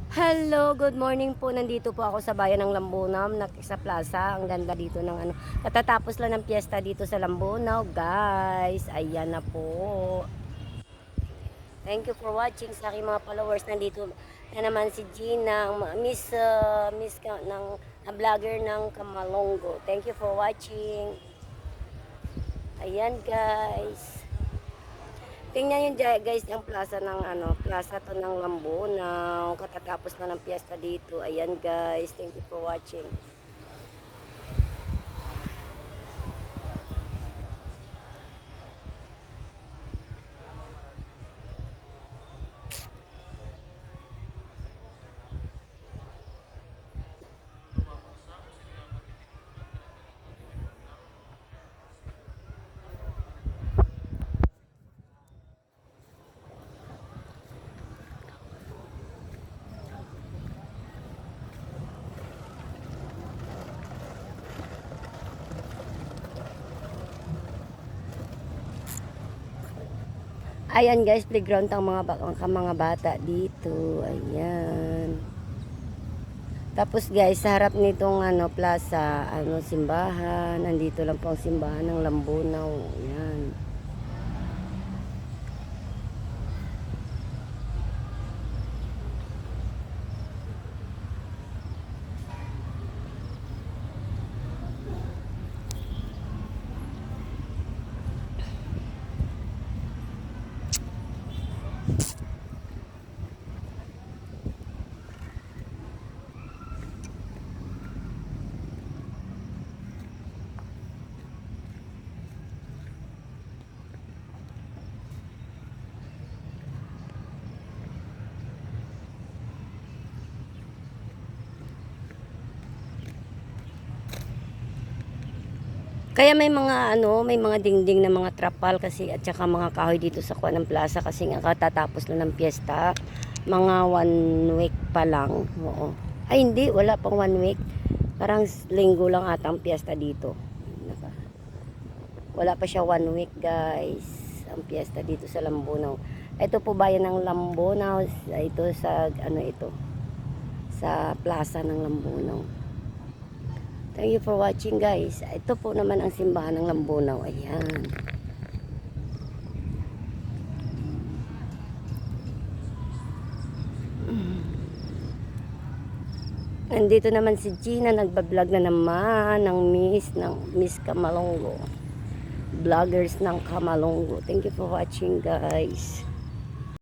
Hello, good morning po. Nandito po ako sa bayan ng Lambunaw, sa plaza. Ang ganda dito ng ano. Katatapos lang ng piyesta dito sa Lambunaw, guys. Ayan na po. Thank you for watching sa aking mga followers. Nandito na naman si Gina, Miss ng vlogger ng Kamalongo. Thank you for watching. Ayan, guys. Tingnan yun guys, ang plaza ng plaza to ng Lambunaw. Katatapos na ng piyesta dito. Ayan guys, thank you for watching. Ayan guys, playground ang mga bata dito. Ayan. Tapos guys, sa harap nitong plaza, simbahan. Nandito lang po ang simbahan ng Lambunaw. Ayan. Kaya may mga dingding na mga trapal kasi at saka mga kahoy dito sa Kuan ng Plaza kasi nga katatapos lang ng piyesta. Mga 1 week pa lang. Oo. Ay hindi, wala pang 1 week. Parang linggo lang ata ang piyesta dito. Wala pa siya 1 week guys. Ang piyesta dito sa Lambunaw. Ito po bayan ng Lambunaw. Ito sa ito. Sa plaza ng Lambunaw. Thank you for watching guys. Ito po naman ang simbahan ng Lambunaw. Ayan. Nandito naman si Gina. Nagbablog na naman ng Miss Kamalongo. Vloggers ng Kamalongo. Thank you for watching guys.